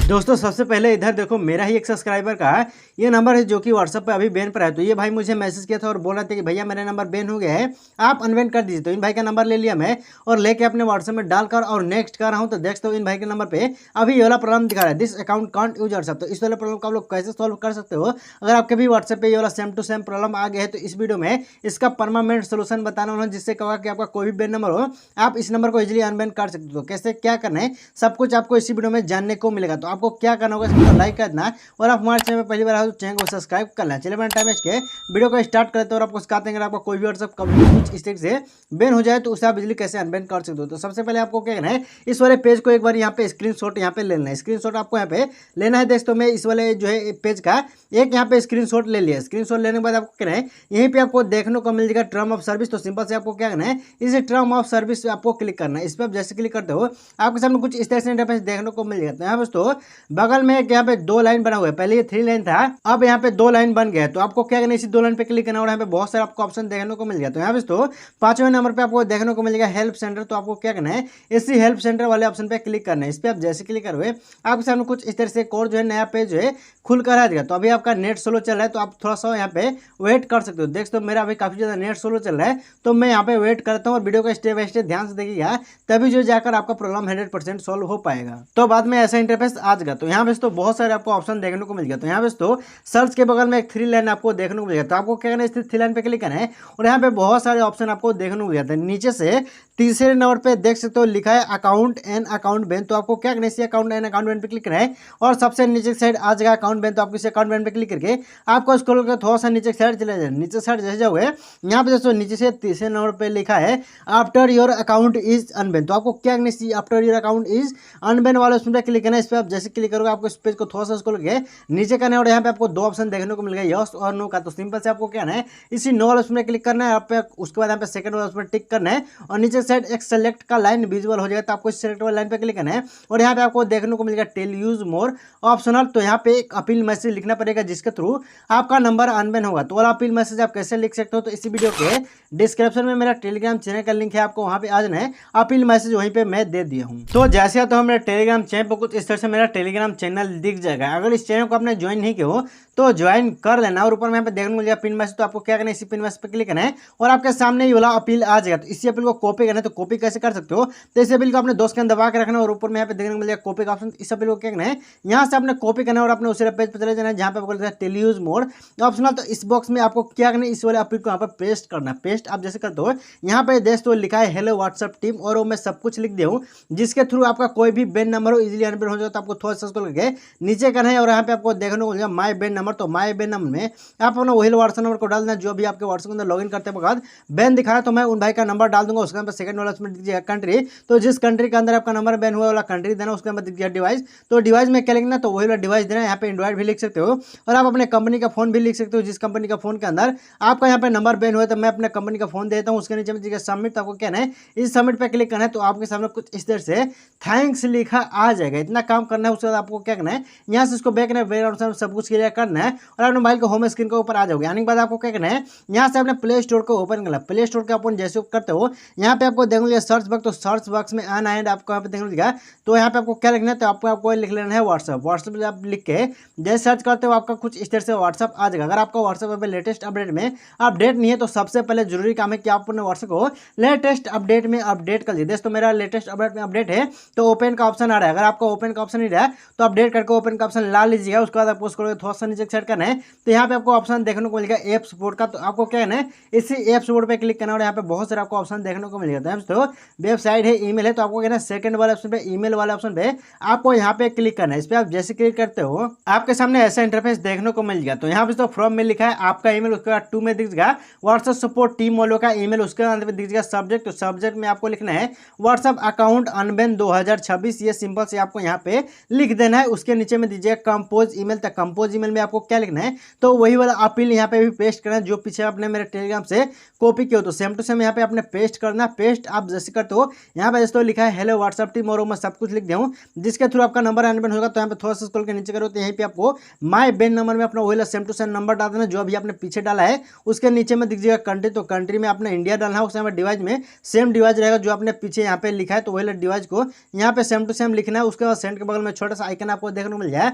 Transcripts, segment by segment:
दोस्तों सबसे पहले इधर देखो मेरा ही एक सब्सक्राइबर का ये नंबर है जो कि व्हाट्सएप पे अभी बैन पर है। तो ये भाई मुझे मैसेज किया था और बोल रहे थे कि भैया मेरा नंबर बैन हो गया है, आप अनबैन कर दीजिए। तो इन भाई का नंबर ले लिया मैं और लेके अपने व्हाट्सएप में डालकर और नेक्स्ट कर रहा हूँ। तो देखते हो इन भाई के नंबर पे अभी ये वाला प्रॉब्लम दिखा रहा है, this account can't use WhatsApp. तो इस वाले प्रॉब्लम को आप लोग कैसे सॉल्व कर सकते हो? अगर आपके भी व्हाट्सएप पे ये वाला सेम टू सेम प्रॉब्लम आ गया है तो इस वीडियो में इसका परमानेंट सोल्यूशन बताना वाला हूं, जिससे कहा कि आपका कोई भी बैन नंबर हो आप इस नंबर को इजीली अनबैन कर सकते हो। तो कैसे क्या करना है सब कुछ आपको इसी वीडियो में जानने को मिलेगा। तो आपको क्या करना होगा, लाइक करना और आप हमारे चैनल पर पहली बार आए तो चैनल को सब्सक्राइब कर लेना। चलिए मैंने टाइम वेस्ट के वीडियो को स्टार्ट करते हैं और आपको सिखाते हैं अगर आपका कोई भी व्हाट्सएप कभी कुछ इस तरीके से बैन हो जाए तो उसे आप इजीली कैसे अनबैन कर सकते हो। तो सबसे पहले आपको क्या करना है, इस वाले पेज को एक बार यहाँ पे स्क्रीनशॉट यहाँ पे लेना है। स्क्रीनशॉट आपको यहाँ पे लेना है दोस्तों। मैं इस वाले जो है पेज का एक यहाँ पे स्क्रीनशॉट ले लिया। स्क्रीनशॉट लेने के बाद आपको क्या है, यहीं पे आपको देखने को मिल जाएगा टर्म ऑफ सर्विस। तो सिंपल से आपको क्या करना है, इस टर्म ऑफ सर्विस आपको क्लिक करना है। इस पर आप जैसे क्लिक करते हो आपके सामने कुछ इस तरह से इंटरफेस देखने को मिल जाता है। यहाँ दोस्तों बगल में यहाँ पे दो लाइन बना हुआ है, पहले ये 3 लाइन था, अब यहाँ पे 2 लाइन बन गया है। तो आपको क्या करना है, इसी 2 लाइन पे क्लिक करना और यहाँ पे बहुत सारे आपको ऑप्शन देखने को मिल गया। तो यहाँ पे दोस्तों 5वें नंबर पे आपको देखने को मिलेगा हेल्प सेंटर। तो आपको क्या करना है, इसी हेल्प सेंटर वाले ऑप्शन पे क्लिक करना है। इस पे आप जैसे क्लिक करोगे आपके सामने कुछ इस तरह से एक और जो है नया पेज जो है खुल कर आ जाएगा। तो अभी आपका नेट स्लो चल रहा है तो आप थोड़ा सा यहाँ पे वेट कर सकते हो। देख सकते हो मेरा अभी काफी ज्यादा नेट स्लो चल रहा है तो मैं यहाँ पे वेट करता हूँ और वीडियो को स्टेप बाय स्टेप ध्यान से देखिएगा, तभी जो जाकर आपका प्रॉब्लम 100% सॉल्व हो पाएगा। तो बाद में ऐसा इंटरफेस आ जाएगा। तो यहाँ पे तो बहुत सारे आपको ऑप्शन देखने को मिल गया। तो यहाँ पे तो सर्च के बगल में एक 3 लाइन आपको देखने को मिलेगा। तो आपको क्या करना है, इस 3 लाइन पे क्लिक करना है और यहाँ पे बहुत सारे ऑप्शन आपको देखने को मिल जाते हैं। नीचे से तीसरे नंबर पे देख सकते हो लिखा है अकाउंट एंड अकाउंट बैन। तो आपको क्या करना है, अकाउंट एंड अकाउंट बैन पे क्लिक करना है और सबसे नीचे साइड आ जाएगा अकाउंट बैन। तो आपको इस अकाउंट बैन पे क्लिक करके आपको स्क्रॉल करके थोड़ा सा नीचे साइड चले जाए। नीचे साइड जैसे जाओगे यहाँ पे दोस्तों नीचे से तीसरे नंबर पे लिखा है after your account is unban. तो आपको क्या करना है, after your account is unban वाले उसमें पे क्लिक करना है। इस पर आप जैसे क्लिक करोगे आपको इस पेज को थोड़ा सा स्क्रॉल करके नीचे करना है और यहाँ पे आपको 2 ऑप्शन देखने को मिल गया, यस और नो का। तो सिंपल से आपको क्या है, इसी नो वाले उसमें क्लिक करना है। आप उसके बाद यहाँ पे सेकंड वाले उसमें टिक करना है और नीचे साइड एक सेलेक्ट का लाइन विजुअल हो जाएगा। तो आपको सेलेक्ट वाले लाइन पे क्लिक करना है और यहाँ पे आपको देखने को मिलेगा टेल यूज मोर ऑप्शनल। तो यहाँ पे एक अपील मैसेज लिखना पड़ेगा जिसके थ्रू आपका नंबर अनबैन होगा। तो वाला अपील मैसेज आप कैसे लिख सकते हो, तो इसी वीडियो के डिस्क्रिप्शन में मेरा टेलीग्राम चैनल का लिंक है, आपको वहाँ पे आ जाना है। अपील मैसेज वहीं पे मैं दे दिया हूँ। तो जैसे तो मेरा टेलीग्राम चैनल पर कुछ इस तरह से मेरा टेलीग्राम चैनल दिख जाएगा। अगर इस चैनल को आपने ज्वाइन नहीं किया हो तो ज्वाइन कर लेना और ऊपर में यहाँ पे देखने को मिलेगा पिन मैसेज। तो आपको क्या करना है, इसी पिन मैसेज पे क्लिक करना है और आपके सामने ये वाला अपील आ जाएगा। तो इसी अपील को कॉपी करना है। तो कॉपी कैसे कर सकते हो, तो इस अपील को अपने दोस्त के अंदर दबा के रखना और ऊपर में यहाँ पे देखने को मिलेगा कॉपी का ऑप्शन। इस अपील को क्या करना है, यहाँ से आपने कॉपी करना है और अपने उसी पेज पर चले जाना है जहाँ पे आपको लिखा है टेल यूज मोर ऑप्शनल। तो इस बॉक्स में आपको क्या करना है, इस वाले अपील को यहाँ पे पेस्ट करना है। पेस्ट आप जैसे करते हो यहाँ पे देख तो लिखा है हेलो व्हाट्सएप टीम और वो मैं सब कुछ लिख दिया हूँ जिसके थ्रू आपका कोई भी बैन नंबर हो इजीली अनबैन हो जाए। तो आपको थोड़ा सा स्क्रॉल करके नीचे करना है और यहाँ पे आपको देखने को मिलेगा माय बैन नंबर। तो माय बैन नंबर में आप अपना वही व्हाट्सएप नंबर को डाल देना जो भी आपके व्हाट्सएप के अंदर लॉगिन करते बाद बैन दिखाया। तो मैं उन भाई का नंबर डाल दूंगा। उसके अंदर सेकंड वाला उसमें दीजिएगा कंट्री। तो जिस कंट्री के अंदर आपका नंबर बैन हुआ वाला कंट्री देना, उसके अंदर दीजिएगा डिवाइस। तो डिवाइस में क्या लिखना, तो वही वाला डिवाइस देना। यहाँ पे एंड्रॉइड भी लिख सकते हो और आप अपने कंपनी का फोन भी लिख सकते हो, जिस कंपनी का फोन के अंदर आपका यहाँ पे नंबर बैन हुआ। तो मैं अपने कंपनी का फोन देता हूँ। उसके नीचे में दीजिएगा सबमिट। आपको क्या है, इस सबमिट पे क्लिक करना है। तो आपके सामने कुछ इस तरह से थैंक्स लिखा आ जाएगा। इतना काम करना है। उसके बाद आपको क्या करना है, यहाँ से इसको बैक बैकग्राउंड सब कुछ क्लियर करना है और अपने मोबाइल को होम स्क्रीन के ऊपर आ जाओगे। आने के बाद आपको क्या करना है, यहाँ से अपने प्ले स्टोर को ओपन करना है। प्ले स्टोर का ओपन जैसे करते हो यहाँ पे आपको देखोगे सर्च बॉक्स। तो सर्च बॉक्स में आना है आपको यहाँ पे देखने दिखा। तो यहाँ पे आपको क्या लिखना है, तो आपको लिख लेना है व्हाट्सएप। व्हाट्सएप में आप लिख के जैसे सर्च करते हो आपका कुछ इस तरह से व्हाट्सएप आ जाएगा। अगर आपका व्हाट्सएप पे लेटेस्ट अपडेट में अपडेट नहीं है तो सबसे पहले जरूरी काम है कि आप अपने व्हाट्सएप को लेटेस्ट अपडेट में अपडेट कर लीजिए। तो मेरा लेटेस्ट अपडेट में अपडेट है तो ओपन का ऑप्शन आ रहा है। अगर आपका ओपन का ऑप्शन नहीं रहा है तो अपडेट करके ओपन का ऑप्शन ला लीजिएगा। उसके बाद आपको उसको थोड़ा सा नीचे सेट करना है। तो यहाँ पे आपको ऑप्शन देखने को मिलेगा ऐप सपोर्ट का। तो आपको क्या करना है, इसी ऐप सपोर्ट पे क्लिक करना और यहाँ पे बहुत सारे आपको ऑप्शन देखने को मिल जाता है। तो वेबसाइट है, ईमेल है। तो आपको कहना है सेकंड वाले ऑप्शन पे ईमेल वाले ऑप्शन पे आपको यहाँ पे क्लिक करना है। इस पे आप जैसे क्लिक करते हो आपके सामने ऐसा इंटरफेस देखने को मिल गया। तो यहाँ पे तो फ्रॉम में लिखा है आपका ईमेल, उसके बाद टू में दिख जाएगा व्हाट्सएप सपोर्ट टीम वालों का ईमेल। उसके अंदर दिख जाएगा सब्जेक्ट। तो सब्जेक्ट में आपको लिखना है व्हाट्सएप अकाउंट अनबैन 2026। ये सिंपल से आपको यहाँ पे लिख देना है। उसके नीचे में दीजिएगा कंपोज ईमेल। तक कंपोज ईमेल में आपको क्या लिखना है, तो वही वाला अपील यहाँ पे भी पेस्ट करना है जो पीछे आपने मेरे टेलीग्राम से कॉपी किया हो। तो सेम टू सेम यहाँ पे आपने पेस्ट करना। पेस्ट आप जैसे करते हो यहाँ पे जैसे लिखा है हेलो व्हाट्सएप टीम और मैं सब कुछ लिख दिया हूँ जिसके थ्रू आपका नंबर अनबैन होगा। तो यहाँ पे थोड़ा सा स्क्रॉल के नीचे करो तो यहीं पे आपको माय बैन नंबर में अपना वही सेम टू सेम नंबर डाल देना जो अभी आपने पीछे डाला है। उसके नीचे में दिख जाएगा कंट्री। तो कंट्री में आपने इंडिया डालना है। उसमें डिवाइस में सेम डिवाइस रहेगा जो आपने पीछे यहाँ पे लिखा है। तो वही डिवाइस को यहाँ पे सेम टू सेम लिखना है। उसके बाद सेंड के बगल में छोटा सा आइकन आपको देखने को मिल जाए।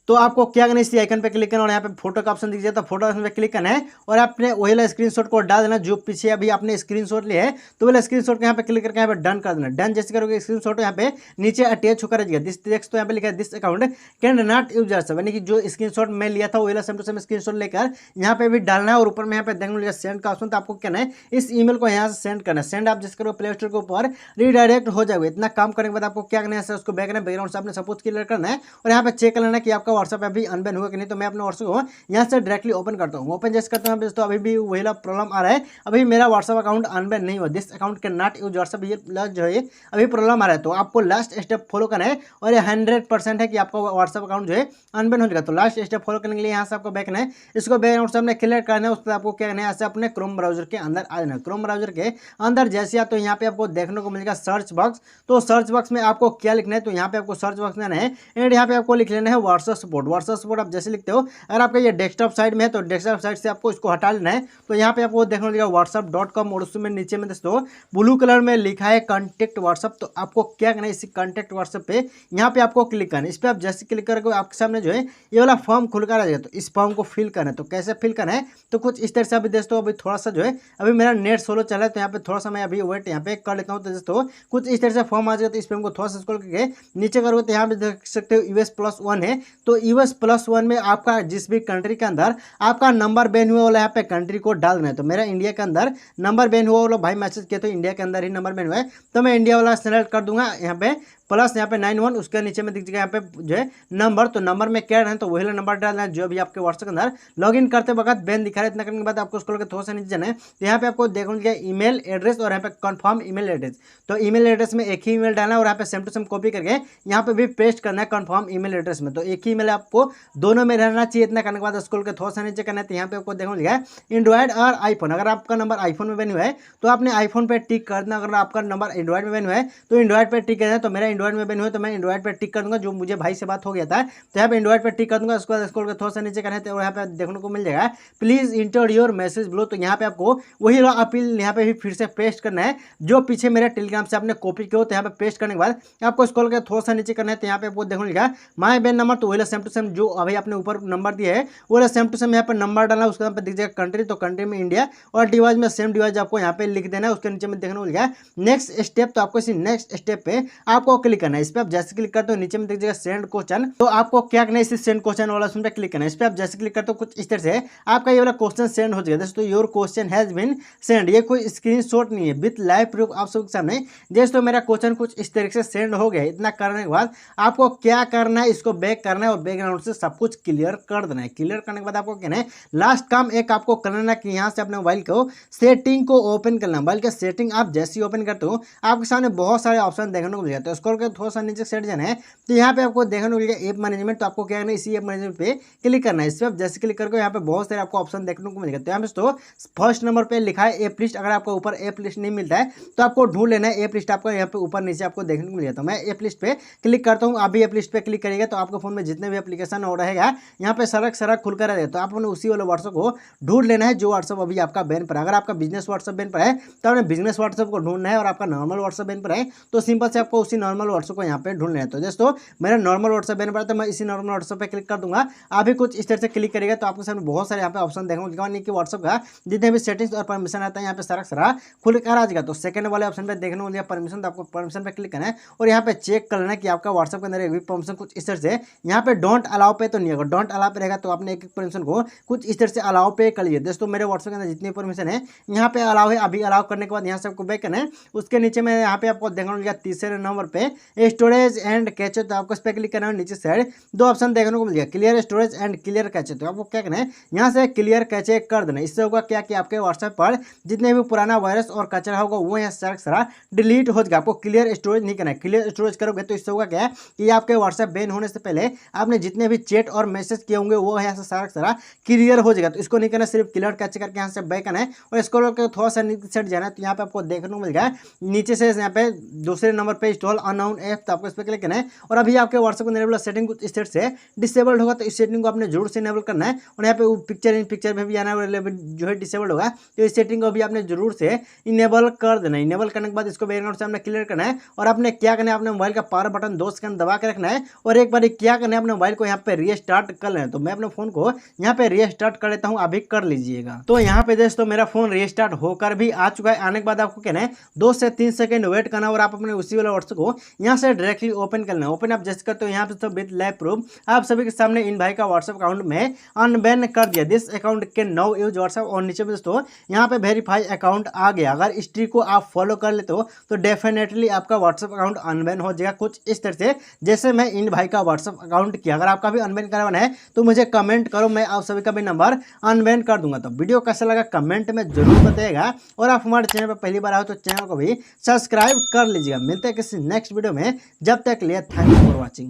तो आपको क्या करना है, इसी आइकन पे क्लिक करना और यहाँ पे फोटो का ऑप्शन दिख तो फोटो ऑप्शन पे क्लिक करना है और आपने वही वाला स्क्रीनशॉट को डाल देना जो पीछे अभी आपने स्क्रीनशॉट लिया है। तो वाला स्क्रीनशॉट को यहाँ पे क्लिक करके यहाँ पे डन कर देना। डन जैसे करोगे स्क्रीनशॉट यहाँ पे नीचे अटैच होकर रहेगा दिस टेक्स्ट, तो यहाँ पे लिखा है this account can not users, यानी कि जो स्क्रीनशॉट मैं लिया था वही वाला सेम टू सेम स्क्रीनशॉट लेकर यहाँ पे भी डालना है और ऊपर में यहाँ पे देखने लिखा सेंड का ऑप्शन। तो आपको क्या है, इस ईमेल को यहाँ से सेंड करना है। सेंड आप जिस करो प्ले स्टोर के ऊपर रिडायरेक्ट हो जाएगा। इतना काम करने के बाद आपको क्या करना है, उसको बैकग्राउंड से आपने सपोज क्लियर करना है और यहाँ पे चेक कर लेना कि आपका व्हाट्सएप अभी अनबैन हुआ कि नहीं। तो मैं अपने व्हाट्सएप को यहाँ से डायरेक्टली ओपन करता हूँ। ओपन जैसे करता हूँ दोस्तों अभी भी वही प्रॉब्लम आ रहा है, अभी मेरा व्हाट्सएप अकाउंट अनबैन नहीं हुआ। This account can not use WhatsApp, ये जो है अभी प्रॉब्लम आ रहा है। तो आपको लास्ट स्टेप फॉलो करना है और ये 100% है कि आपका व्हाट्सएप अकाउंट जो है अनबैन हो जाएगा। तो लास्ट स्टेप फॉलो करने के लिए यहाँ से आपको बैकना है, इसको बैकग्राउंड से आपने क्लियर करना है। उसके आपको क्या करना है, ऐसे अपने क्रोम ब्राउजर के अंदर आ जाना है। क्रोम ब्राउजर के अंदर जैसे तो यहाँ पे आपको देखने को मिलेगा सर्च बॉक्स। तो सर्च बॉक्स में आपको क्या लिखना है, तो यहाँ पे आपको सर्च बॉक्स में आना है एंड यहाँ पे आपको लिख लेना है व्हाट्सएप सपोर्ट। व्हाट्सएप सपोर्ट आप जैसे लिखते हो, अगर आपका ये डेस्कटॉप साइड में है तो डेस्कटॉप साइड से आपको इसको हटा लेना है। तो यहाँ पे आपको देखने मिलेगा whatsapp.com और उसमें नीचे में दोस्तों ब्लू कलर में लिखा है कॉन्टेक्ट व्हाट्सएप। तो आपको क्या करना है, इसी कॉन्टेक्ट व्हाट्सएप पे यहाँ पे आपको क्लिक करना है। इस पर आप जैसे क्लिक करोगे आपके सामने जो है ये वाला फॉर्म खुल कर आ जाएगा। तो इस फॉर्म को फिल करना है। तो कैसे फिल करना है, तो कुछ इस तरह से अभी दोस्तों अभी थोड़ा सा जो है अभी मेरा नेट स्लो चला है तो यहाँ पे थोड़ा सा मैं अभी वेट यहाँ पे कर लेता हूँ। तो दोस्तों कुछ इस तरह से फॉर्म आ जाएगा। तो इस पर हमको थोड़ा सा स्क्रॉल करके नीचे करोगे तो यहाँ पे देख सकते हो US+1 है। तो US+1 में आपका जिस भी कंट्री के अंदर आपका नंबर बैन हुआ वाला यहाँ पे कंट्री को डाल देना है। तो मेरा इंडिया के अंदर नंबर बैन हुआ वाला भाई मैसेज किया तो इंडिया के अंदर ही नंबर बैन हुआ है, तो मैं इंडिया वाला सेलेक्ट कर दूंगा। यहाँ पे प्लस यहाँ पे 91 उसके नीचे में दिख जाएगा यहाँ पे जो है नंबर। तो नंबर में क्या है तो वही नंबर डालना है जो भी आपके व्हाट्सएप के अंदर लॉगिन करते वक्त बैन दिखा रहा है। इतना करने के बाद आपको स्क्रॉल करके थोड़ा सा नीचे जाना है। तो यहाँ पे आपको देखने को ईमेल एड्रेस और यहाँ पे कंफर्म ईमेल एड्रेस। तो ईमेल एड्रेस में एक ही ईमेल डालना है और यहाँ पे सेम टू सेम कॉपी करके यहाँ पे भी पेस्ट करना है कंफर्म ईमेल एड्रेस में। तो एक ही ईमेल आपको दोनों में रहना चाहिए। इतना करने के बाद स्क्रॉल करके थोड़ा सा नीचे करना है। तो यहाँ पे आपको देखने को लिखा है एंड्रॉइड और आईफोन। अगर आपका नंबर आईफोन में बन हुआ है तो आपने आईफोन पे टिक कर देना। अगर आपका नंबर एंड्रॉइड में बन हुआ है तो एंड्रॉइड पे टिक करना है। तो मेरा एंड्रॉइड में बन हुआ है तो मैं एंड्रॉइड पे टिक कर दूंगा, जो मुझे भाई से बात हो गया था। तो यहाँ पे एंड्रॉइड पे टिक कर दूंगा। उसके बाद स्क्रॉल करके थोड़ा सा नीचे करना है तो यहाँ पे देखने को मिल जाएगा please inter your message below. तो यहाँ पे आपको वही अपील यहाँ पे भी फिर से पेस्ट करना है जो पीछे मेरे टेलीग्राम से आपने कॉपी किया हो। तो यहाँ पे पेस्ट करने के बाद आपको स्क्रॉल करके थोड़ा सा नीचे करना है। तो यहाँ पे आपको देखने लिखा माय बैन नंबर। तो वही सेम टू सेम जो अभी आपने ऊपर नंबर दिया है वो सेम टू सेम यहाँ पे नंबर डालना। उसके यहाँ पे दिख जाएगा कंट्री, तो कंट्री में इंडिया और डिवाइस में सेम डिवाइस आपको यहाँ पे लिख देना है। उसके नीचे में देखने को लिखा नेक्स्ट स्टेप। तो आपको इसी नेक्स्ट स्टेप पे आपको क्लिक करना है। इस पर आप जैसे क्लिक करते हो नीचे में दिख जाएगा सेंड क्वेश्चन। तो आपको क्या करना है, इसी सेंड क्वेश्चन वाला ऑप्शन पे क्लिक करना है। इस पर आप जैसे क्लिक करते हो कुछ इस तरह से आपका ये वाला क्वेश्चन सेंड हो जाएगा। दोस्तों your question has been send, ये कोई स्क्रीनशॉट नहीं है, विथ लाइव प्रूफ आप सबके सामने। दोस्तों मेरा क्वेश्चन कुछ इस तरीके से सेंड हो गया है। इतना करने के बाद आपको क्या करना है, इसको बैक करना है और बैकग्राउंड से सब कुछ क्लियर कर देना है। क्लियर करने के बाद आपको कहना है लास्ट काम एक आपको करना है कि यहाँ से अपने मोबाइल को सेटिंग को ओपन करना। मोबाइल के सेटिंग आप जैसे ही ओपन करते हो आपके सामने बहुत सारे ऑप्शन देखने को मिल जाते हैं। स्क्रॉल करके थोड़ा सा नीचे सेट जाना है। तो यहाँ पे आपको देखने को मिलेगा ऐप मैनेजमेंट। तो आपको क्या करना है, इसी ऐप मैनेजमेंट पे क्लिक करना है। इस पर आप जैसे क्लिक करके यहाँ पे बहुत सारे आपको ऑप्शन देखने को मिलेगा। तो यहाँ पे तो फर्स्ट नंबर पे लिखा है ऐप लिस्ट। अगर आपको ऊपर ऐप लिस्ट नहीं मिलता है तो आपको ढूंढ लेना है। ऐप लिस्ट आपको यहाँ पे ऊपर नीचे आपको देखने को मिल जाता है। मैं ऐप लिस्ट पे क्लिक करता हूँ। आप भी ऐप लिस्ट पे क्लिक करिएगा तो आपके फोन में जितने भी एप्लीकेशन हो रहेगा यहाँ पे सरक खुल कर रहेगा। तो आपने उसी वाले व्हाट्सएप को ढूंढ लेना है जो व्हाट्सएप अभी आपका बैन पर है। अगर आपका बिजनेस व्हाट्सएप बैन पर है तो आपने बिजनेस व्हाट्सएप को ढूंढना है और आपका नॉर्मल व्हाट्सएप बैन पर है तो सिंपल से आपको उसी नॉर्मल व्हाट्सएप को यहाँ पे ढूंढना है। तो दोस्तों मेरा नॉर्मल व्हाट्सएप बैन पर है तो मैं इसी नॉर्मल व्हाट्सएप पे क्लिक कर दूंगा। आप भी कुछ इस तरह से क्लिक करिएगा तो आपके सामने बहुत सारे यहाँ पे ऑप्शन देखने को मिलेगा। यानी कि व्हाट्सएप का जितने भी सेटिंग्स और परमिशन आता है यहाँ पे सारा खुल कर आ जाएगा। तो सेकंड वाले ऑप्शन पे देखने को मिलेगा परमिशन। तो आपको परमिशन पे क्लिक करना है और यहाँ पे चेक कर लेना कि आपका व्हाट्सएप के अंदर एक भी परमिशन कुछ इस तरह से यहाँ पे डोंट अलाउ पे तो नहीं होगा। डोंट अलाउ पे रहेगा तो आपने एक परमिशन को कुछ इस तरह से अलाउ पे कर लीजिए। दोस्तों मेरे व्हाट्सएप के अंदर जितनी परमिशन है यहाँ पे अलाउ है। अभी अलाउ करने के बाद यहाँ से आपको बैक करना है। उसके नीचे में यहाँ पे आपको देखने को मिलेगा तीसरे नंबर पे स्टोरेज एंड कैचे। तो आपको इस पर क्लिक करना है। नीचे साइड दो ऑप्शन देखने को मिल जाएगा clear storage and clear cache. तो आपको क्या करना है यहाँ से क्लियर कैचे कर देना। इससे होगा क्या कि आपके व्हाट्सएप पर जितने भी पुराना वायरस और कचरा होगा वो यहाँ सारा डिलीट हो जाएगा। आपको क्लियर स्टोरेज नहीं करना है। क्लियर स्टोरेज करोगे तो इससे होगा क्या कि आपके व्हाट्सएप बैन होने से पहले आपने जितने भी चैट और मैसेज किए होंगे वो यहाँ से सारा क्लियर हो जाएगा। तो इसको नहीं करना, सिर्फ क्लियर कैचे करके यहाँ से बैक करना है और इसको थोड़ा सा नीचे सेट जाना है। तो यहाँ पे आपको देखने को मिल जाएगा नीचे से यहाँ पे दूसरे नंबर पे इंस्टॉल अननोन ऐप, तो आपको इस पर क्लिक करना है और अभी आपके व्हाट्सएप को इनेबल सेटिंग कुछ स्टेट से डिसेबल्ड होगा, तो इस सेटिंग को आपने जरूर से इनेबल करना है। और यहाँ पे पिक्चर इन पिक्चर में भी आना जो है डिसेबल्ड होगा, तो इस सेटिंग को भी आपने जरूर से इनेबल कर देना है। इनेबल करने के बाद इसको बैकग्राउंड से आपने क्लियर करना है और आपने क्या करना है, अपने मोबाइल का पावर बटन 2 सेकंड दबा के रखना है और एक बार क्या करना है, अपने मोबाइल को यहाँ पे रीस्टार्ट कर लेना है। तो मैं अपने फोन को यहाँ पे रीस्टार्ट कर लेता हूँ, अभी कर लीजिएगा। तो यहाँ पे दोस्तों मेरा फोन रीस्टार्ट होकर भी आ चुका है। आने के बाद आपको कहना है 2 से 3 सेकंड वेट करना और आप अपने उसी वाला व्हाट्सएप को यहाँ से डायरेक्टली ओपन कर लेना। ओपन आप जैसे करते हो यहाँ पे तो विद लाइव प्रूफ आप सभी के सामने इन भाई का व्हाट्सएप अकाउंट में अनबैन कर दिया। दिस अकाउंट के नाउ यूज व्हाट्सएप और नीचे में दोस्तों यहाँ पे वेरीफाई अकाउंट आ गया। अगर इस ट्रिक को आप फॉलो कर लेते हो तो डेफिनेटली आपका व्हाट्सएप अकाउंट अनबैन हो जाएगा, कुछ इस तरह से जैसे मैं इन भाई का व्हाट्सएप अकाउंट किया। अगर आपका भी अनबैन करवाना है तो मुझे कमेंट करो, मैं आप सभी का भी नंबर अनबैन कर दूंगा। तो वीडियो कैसा लगा कमेंट में जरूर बताइएगा और आप हमारे चैनल पर पहली बार आओ तो चैनल को भी सब्सक्राइब कर लीजिएगा। मिलते हैं किसी नेक्स्ट वीडियो में, जब तक के लिए थैंक यू फॉर वॉचिंग।